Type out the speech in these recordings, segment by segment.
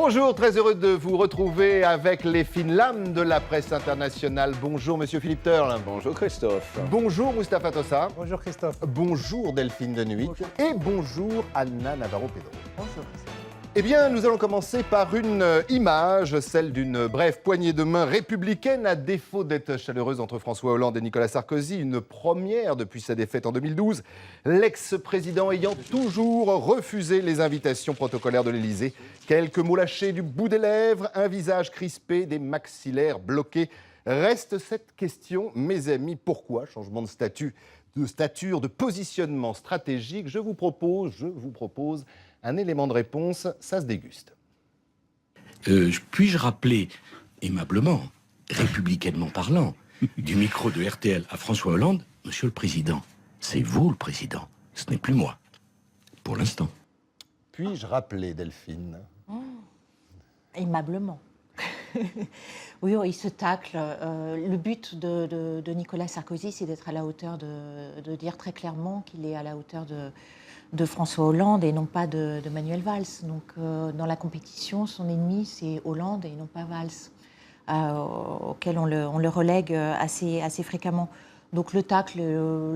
Bonjour, très heureux de vous retrouver avec les fines lames de la presse internationale. Bonjour Monsieur Philippe Turle. Bonjour Christophe. Bonjour Mustapha Tossa. Bonjour Christophe. Bonjour Delphine de Nuit. Bonjour. Et bonjour Anna Navarro-Pedro. Bonjour Christophe. Eh bien, nous allons commencer par une image, celle d'une brève poignée de main républicaine, à défaut d'être chaleureuse entre François Hollande et Nicolas Sarkozy, une première depuis sa défaite en 2012, l'ex-président ayant toujours refusé les invitations protocolaires de l'Élysée. Quelques mots lâchés du bout des lèvres, un visage crispé, des maxillaires bloqués. Reste cette question, mes amis, pourquoi changement de statut, de stature, de positionnement stratégique? Je vous propose un élément de réponse, ça se déguste. Puis-je rappeler, aimablement, républicainement parlant, du micro de RTL à François Hollande, Monsieur le Président, c'est vous le Président, ce n'est plus moi, pour l'instant. Puis-je rappeler, Delphine? Aimablement. Oui, il se tacle. Le but de Nicolas Sarkozy, c'est d'être à la hauteur de dire très clairement qu'il est à la hauteur de François Hollande et non pas de Manuel Valls. Donc, dans la compétition, son ennemi, c'est Hollande et non pas Valls, auquel on le relègue assez fréquemment. Donc, le tacle,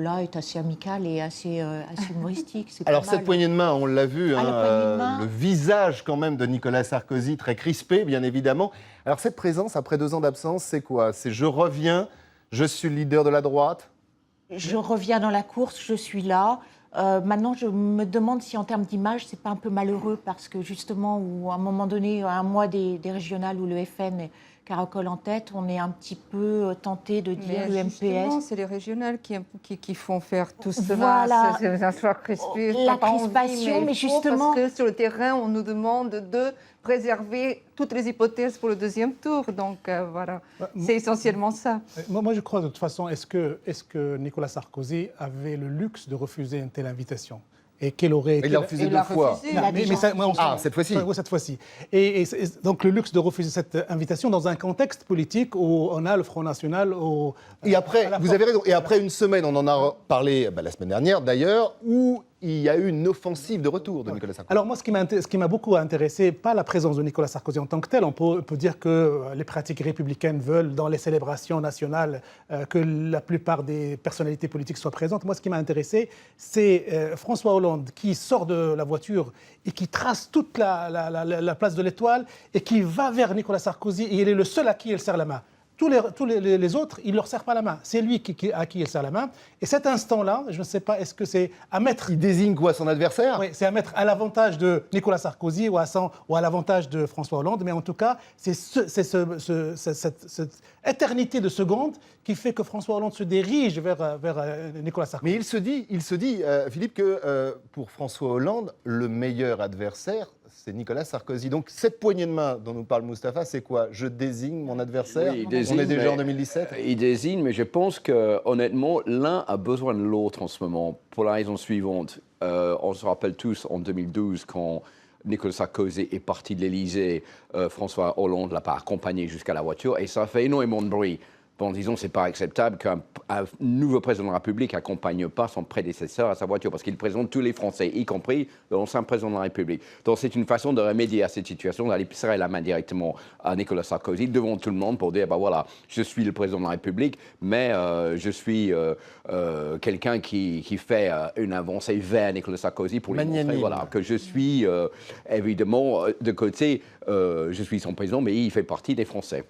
là, est assez amical et assez humoristique. C'est Alors, pas mal. cette poignée de main, on l'a vu, la poignée de main. le visage quand même de Nicolas Sarkozy, très crispé, bien évidemment. Alors, cette présence, après 2 ans d'absence, c'est quoi? C'est je reviens, je suis le leader de la droite? Je reviens dans la course, je suis là. Maintenant, je me demande si en termes d'image, c'est pas un peu malheureux parce que justement, à un moment donné, à un mois des régionales où le FN caracole en tête, on est un petit peu tenté de dire Mais justement, l'UMPS. c'est les régionales qui font faire tout cela. Voilà. C'est un soir crispé. La t'as pas envie, crispation, mais il faut, justement- Parce que sur le terrain, on nous demande de préserver toutes les hypothèses pour le deuxième tour. Donc voilà, c'est essentiellement ça. Moi, je crois de toute façon, est-ce que Nicolas Sarkozy avait le luxe de refuser une telle invitation? Et quel aurait été... Il l'a refusé Il 2 l'a fois. refusé. Il a déjà cette fois-ci. Oui, cette fois-ci. Et donc le luxe de refuser cette invitation dans un contexte politique où on a le Front National Et après, à la vous porte. avez raison, et après une semaine, on en a parlé la semaine dernière d'ailleurs, où il y a eu une offensive de retour de Nicolas Sarkozy. Alors moi, ce qui m'a beaucoup intéressé, pas la présence de Nicolas Sarkozy en tant que tel, on peut dire que les pratiques républicaines veulent, dans les célébrations nationales, que la plupart des personnalités politiques soient présentes. Moi, ce qui m'a intéressé, c'est François Hollande qui sort de la voiture et qui trace toute la place de l'Étoile et qui va vers Nicolas Sarkozy et il est le seul à qui il serre la main. Tous les autres, il ne leur serre pas la main. C'est lui à qui il serre la main. Et cet instant-là, je ne sais pas, est-ce que c'est à mettre... Il désigne quoi, son adversaire? Oui, c'est à mettre à l'avantage de Nicolas Sarkozy ou à l'avantage de François Hollande. Mais en tout cas, c'est cette éternité de secondes qui fait que François Hollande se dirige vers Nicolas Sarkozy. Mais il se dit, Philippe, que pour François Hollande, le meilleur adversaire, c'est Nicolas Sarkozy. Donc cette poignée de main dont nous parle Mustapha, c'est quoi? Je désigne mon adversaire? Oui, il On désigne, est déjà mais- en 2017? Il désigne, mais je pense que honnêtement, l'un a besoin de l'autre en ce moment, pour la raison suivante. On se rappelle tous en 2012 quand Nicolas Sarkozy est parti de l'Élysée, François Hollande l'a pas accompagné jusqu'à la voiture et ça a fait énormément de bruit. Bon, disons, c'est pas acceptable qu'un nouveau président de la République n'accompagne pas son prédécesseur à sa voiture, parce qu'il présente tous les Français, y compris l'ancien président de la République. Donc, c'est une façon de remédier à cette situation, d'aller serrer la main directement à Nicolas Sarkozy devant tout le monde pour dire, ben voilà, je suis le président de la République, mais je suis quelqu'un qui fait une avancée vers Nicolas Sarkozy pour lui montrer, Magnanime. voilà, que je suis évidemment de côté, je suis son président, mais il fait partie des Français.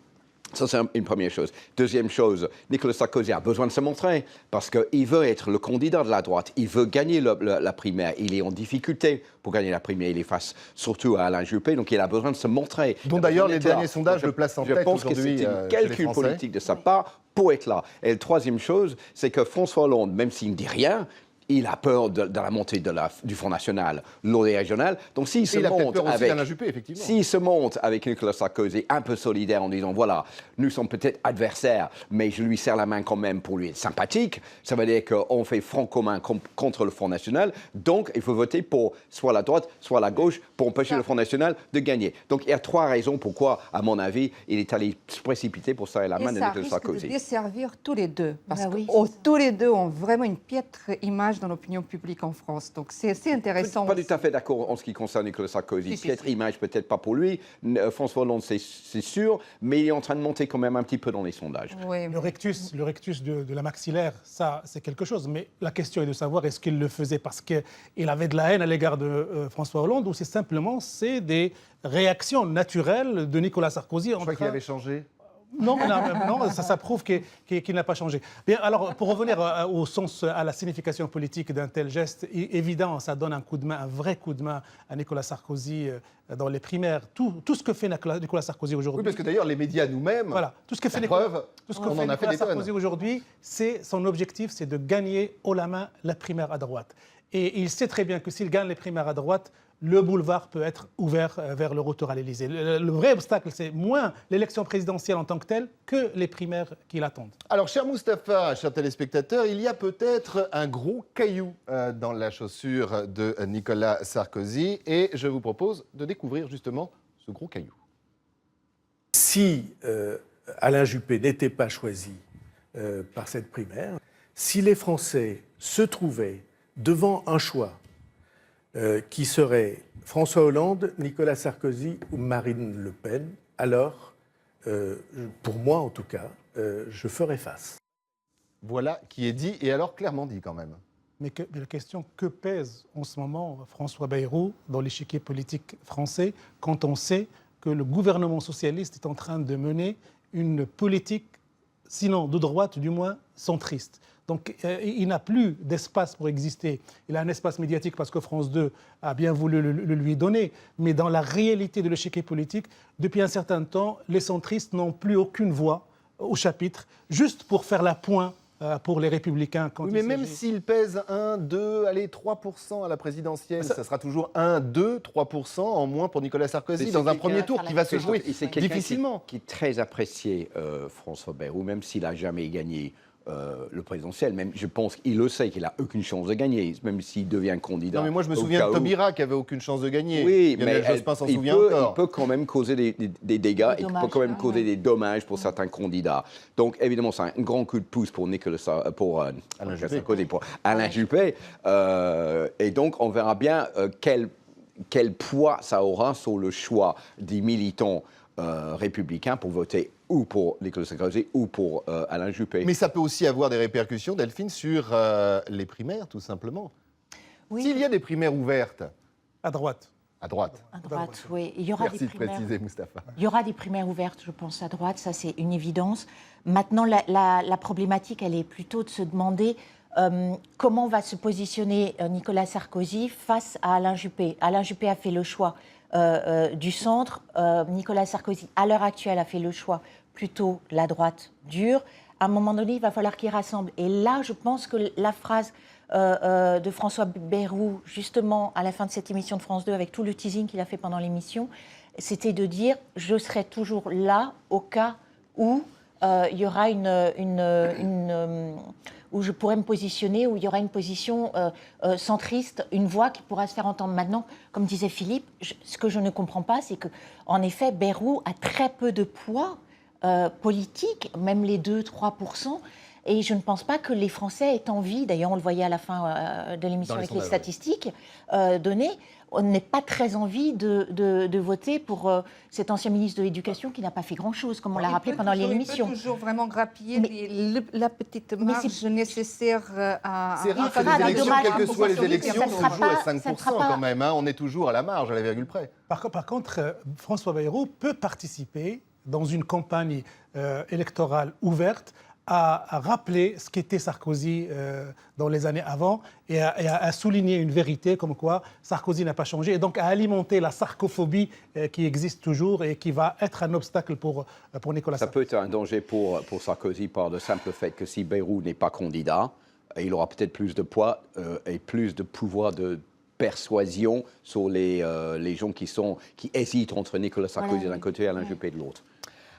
Ça, c'est une première chose. Deuxième chose, Nicolas Sarkozy a besoin de se montrer parce qu'il veut être le candidat de la droite. Il veut gagner la primaire. Il est en difficulté pour gagner la primaire. Il est face surtout à Alain Juppé, donc il a besoin de se montrer. Dont Il a d'ailleurs besoin les d'être là. derniers sondages Je- le placent en Je tête pense que aujourd'hui c'est chez un les calcul Français. politique de sa part pour être là. Et le troisième chose, c'est que François Hollande, même s'il ne dit rien, il a peur de la montée du Front National lors des régionales. Donc s'il se Et il a peut-être monte peur aussi avec... d'Alain Juppé, effectivement. S'il se monte avec Nicolas Sarkozy un peu solidaire en disant voilà, nous sommes peut-être adversaires, mais je lui serre la main quand même pour lui être sympathique, ça veut dire qu'on fait front commun contre le Front National, donc il faut voter pour soit la droite, soit la gauche pour empêcher le Front National de gagner. Donc il y a 3 raisons pourquoi, à mon avis, il est allé se précipiter pour serrer la main Et de ça Nicolas risque Sarkozy. de desservir tous les deux. Parce Bah que oui. tous les deux ont vraiment une piètre image image dans l'opinion publique en France. Donc c'est assez intéressant. Je ne suis pas tout à fait d'accord en ce qui concerne Nicolas Sarkozy. Peut-être image, peut-être pas pour lui. François Hollande, c'est sûr, mais il est en train de monter quand même un petit peu dans les sondages. Oui. Le rectus de la maxillaire, ça, c'est quelque chose. Mais la question est de savoir est-ce qu'il le faisait parce qu'il avait de la haine à l'égard de François Hollande ou c'est simplement des réactions naturelles de Nicolas Sarkozy. Je crois qu'il avait changé. Non, ça prouve qu'il n'a pas changé. Bien, alors, pour revenir au sens, à la signification politique d'un tel geste, évident, ça donne un vrai coup de main à Nicolas Sarkozy dans les primaires. Tout ce que fait Nicolas Sarkozy aujourd'hui. Oui, parce que d'ailleurs, les médias nous-mêmes, voilà, tout ce que fait Nicolas Sarkozy aujourd'hui, son objectif, c'est de gagner haut la main la primaire à droite. Et il sait très bien que s'il gagne les primaires à droite, le boulevard peut être ouvert vers le retour à l'Élysée. Le vrai obstacle, c'est moins l'élection présidentielle en tant que telle que les primaires qui l'attendent. Alors, cher Mustapha, chers téléspectateurs, il y a peut-être un gros caillou dans la chaussure de Nicolas Sarkozy et je vous propose de découvrir justement ce gros caillou. Si Alain Juppé n'était pas choisi par cette primaire, si les Français se trouvaient devant un choix qui serait François Hollande, Nicolas Sarkozy ou Marine Le Pen, alors, pour moi en tout cas, je ferais face. Voilà qui est dit, et alors clairement dit quand même. Mais la question, que pèse en ce moment François Bayrou dans l'échiquier politique français quand on sait que le gouvernement socialiste est en train de mener une politique, sinon de droite, du moins centriste. Donc il n'a plus d'espace pour exister. Il a un espace médiatique parce que France 2 a bien voulu le lui donner. Mais dans la réalité de l'échiquier politique, depuis un certain temps, les centristes n'ont plus aucune voix au chapitre, juste pour faire la pointe pour les Républicains. Oui, mais même s'il pèse 1, 2, allez, 3% à la présidentielle, ça sera toujours 1, 2, 3% en moins pour Nicolas Sarkozy dans un premier tour qui va se jouer difficilement. Qui très apprécié François Bayrou, même s'il n'a jamais gagné le présidentiel. Même, je pense qu'il le sait qu'il n'a aucune chance de gagner, même s'il devient candidat. Non, mais moi, je me souviens de Taubira qui n'avait aucune chance de gagner. Oui, mais il peut quand même causer des dégâts, il peut quand même causer des dommages pour certains candidats. Donc, évidemment, c'est un grand coup de pouce pour Alain Juppé. Et donc, on verra bien quel poids ça aura sur le choix des militants républicains pour voter ou pour Nicolas Sarkozy ou pour Alain Juppé. Mais ça peut aussi avoir des répercussions, Delphine, sur les primaires, tout simplement. Oui. S'il y a des primaires ouvertes... À droite. À droite. À droite, oui. Il y aura Merci de préciser, Mustapha. Il y aura des primaires ouvertes, je pense, à droite, ça c'est une évidence. Maintenant, la problématique, elle est plutôt de se demander comment va se positionner Nicolas Sarkozy face à Alain Juppé. Alain Juppé a fait le choix du centre. Nicolas Sarkozy, à l'heure actuelle, a fait le choix plutôt la droite dure. À un moment donné, il va falloir qu'il rassemble. Et là, je pense que la phrase de François Bayrou, justement, à la fin de cette émission de France 2, avec tout le teasing qu'il a fait pendant l'émission, c'était de dire « je serai toujours là au cas où il y aura où je pourrais me positionner, où il y aura une position centriste, une voix qui pourra se faire entendre. » Maintenant, comme disait Philippe, ce que je ne comprends pas, c'est qu'en effet, Bayrou a très peu de poids politique, même les 2-3%, et je ne pense pas que les Français aient envie, d'ailleurs on le voyait à la fin de l'émission avec les statistiques données, on n'est pas très envie de voter pour cet ancien ministre de l'Éducation qui n'a pas fait grand-chose, comme on l'a rappelé pendant l'émission. Il peut toujours vraiment grappiller la petite marge nécessaire à... C'est rare que les élections, quelles que soient les élections, se jouent à 5% quand même. Hein, on est toujours à la marge, à la virgule près. Par contre, François Bayrou peut participer dans une campagne électorale ouverte à rappeler ce qu'était Sarkozy dans les années avant et à souligner une vérité comme quoi Sarkozy n'a pas changé et donc à alimenter la sarcophobie qui existe toujours et qui va être un obstacle pour Nicolas Sarkozy. Ça peut être un danger pour Sarkozy par le simple fait que si Bayrou n'est pas candidat, il aura peut-être plus de poids et plus de pouvoir de persuasion sur les gens qui hésitent entre Nicolas Sarkozy d'un côté et Alain Juppé de l'autre.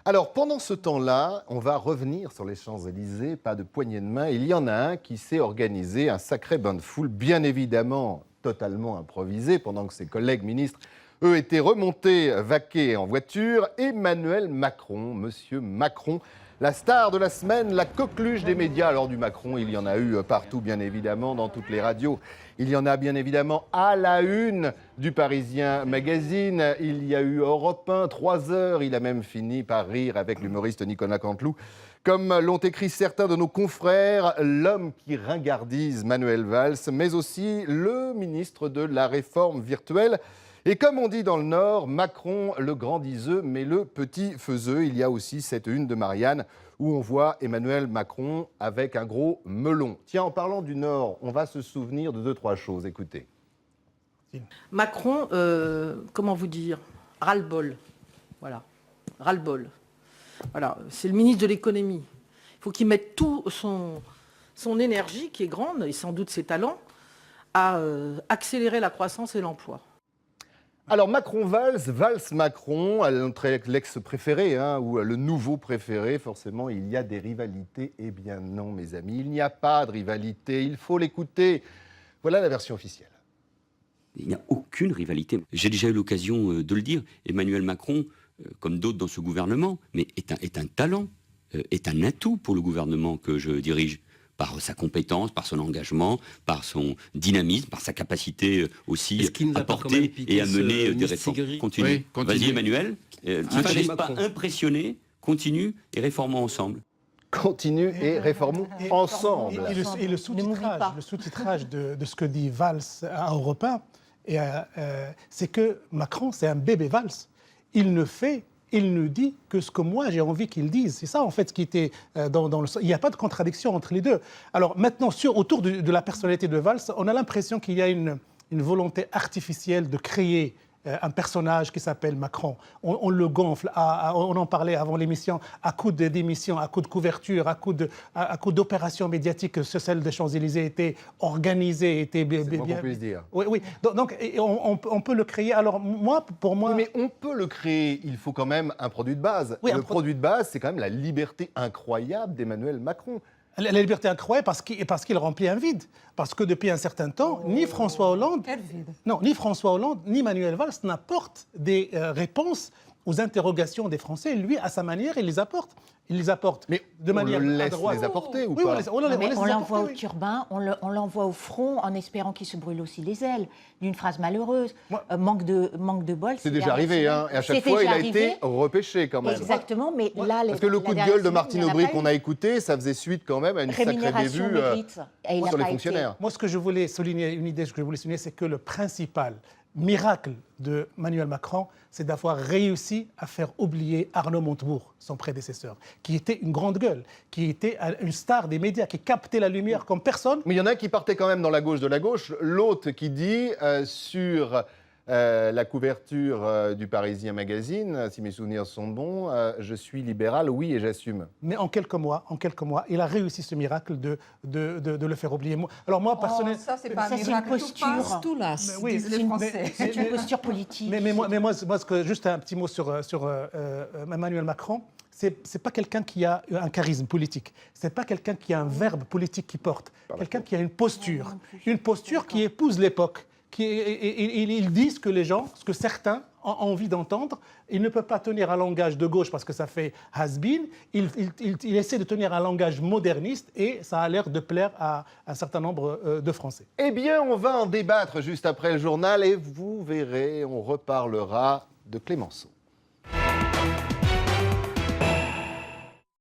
Alors, pendant ce temps-là, on va revenir sur les Champs-Élysées, pas de poignée de main. Il y en a un qui s'est organisé, un sacré bain de foule, bien évidemment totalement improvisé, pendant que ses collègues ministres, eux, étaient remontés, vaqués en voiture. Emmanuel Macron, monsieur Macron, La star de la semaine, la coqueluche des médias. Alors du Macron, il y en a eu partout, bien évidemment, dans toutes les radios. Il y en a bien évidemment à la une du Parisien Magazine. Il y a eu Europe 1, 3 heures. Il a même fini par rire avec l'humoriste Nicolas Canteloup. Comme l'ont écrit certains de nos confrères, l'homme qui ringardise Manuel Valls, mais aussi le ministre de la Réforme virtuelle. Et comme on dit dans le Nord, Macron le grand diseux, mais le petit faiseux. Il y a aussi cette une de Marianne où on voit Emmanuel Macron avec un gros melon. Tiens, en parlant du Nord, on va se souvenir de 2-3 choses. Écoutez. Macron, comment vous dire, ras-le-bol. Voilà, ras-le-bol. Voilà, c'est le ministre de l'économie. Il faut qu'il mette tout son énergie, qui est grande, et sans doute ses talents, à accélérer la croissance et l'emploi. Alors Macron-Valls, Valls-Macron, notre l'ex-préféré, ou le nouveau préféré, forcément il y a des rivalités. Eh bien non mes amis, il n'y a pas de rivalité, il faut l'écouter. Voilà la version officielle. Il n'y a aucune rivalité. J'ai déjà eu l'occasion de le dire, Emmanuel Macron, comme d'autres dans ce gouvernement, mais est un talent, est un atout pour le gouvernement que je dirige. Par sa compétence, par son engagement, par son dynamisme, par sa capacité aussi à porter et à mener des réformes. Continue. Oui, continue. Vas-y Emmanuel, ne te laisse pas impressionner, continue et réformons ensemble. Continue et réformons ensemble. Et le sous-titrage de ce que dit Valls à Europe 1, c'est que Macron, c'est un bébé Valls. Il ne dit que ce que moi j'ai envie qu'il dise. C'est ça en fait ce qui était dans le... Il n'y a pas de contradiction entre les deux. Alors maintenant, autour de la personnalité de Valls, on a l'impression qu'il y a une volonté artificielle de créer un personnage qui s'appelle Macron. On le gonfle, on en parlait avant l'émission, à coup d'émissions, à coup de couverture, à coup d'opérations médiatiques, celle des Champs-Élysées était organisée, était bien... C'est bon qu'on puisse dire. Oui. Donc on peut le créer. Alors pour moi... Oui, mais on peut le créer, il faut quand même un produit de base. Oui, le produit de base, c'est quand même la liberté incroyable d'Emmanuel Macron. La liberté incroyable parce qu'il remplit un vide. Parce que depuis un certain temps, ni François Hollande, ni Manuel Valls n'apportent des réponses aux interrogations des Français. Lui, à sa manière, il les apporte. Mais de manière on le laisse adroite. les apporter ou oui, pas on l'envoie au turbin, on l'envoie au front en espérant qu'il se brûle aussi les ailes, d'une phrase malheureuse. Manque de bol. C'est déjà arrivé, et à chaque fois, il a été repêché quand même. Exactement, mais là... Parce que le coup de gueule de Martine Aubry qu'on a écouté, ça faisait suite quand même à une sacrée bévue sur les fonctionnaires. Moi, ce que je voulais souligner, une idée que je voulais souligner, c'est que le principal miracle de Emmanuel Macron, c'est d'avoir réussi à faire oublier Arnaud Montebourg, son prédécesseur, qui était une grande gueule, qui était une star des médias, qui captait la lumière comme personne. Mais il y en a un qui partait quand même dans la gauche de la gauche, l'autre qui dit sur la couverture du Parisien Magazine, si mes souvenirs sont bons, je suis libéral, oui, et j'assume. Mais en quelques mois, il a réussi ce miracle de le faire oublier. Alors moi, personnellement... ça, c'est pas un miracle, tout là, c'est une posture politique. Mais moi, juste un petit mot sur Emmanuel Macron. C'est pas quelqu'un qui a un charisme politique. C'est pas quelqu'un qui a un verbe politique qui porte. Quelqu'un qui a une posture qui épouse l'époque. Ils disent que ce que certains ont envie d'entendre, il ne peut pas tenir un langage de gauche parce que ça fait has-been. Il essaie de tenir un langage moderniste et ça a l'air de plaire à un certain nombre de Français. Eh bien, on va en débattre juste après le journal et vous verrez, on reparlera de Clémenceau.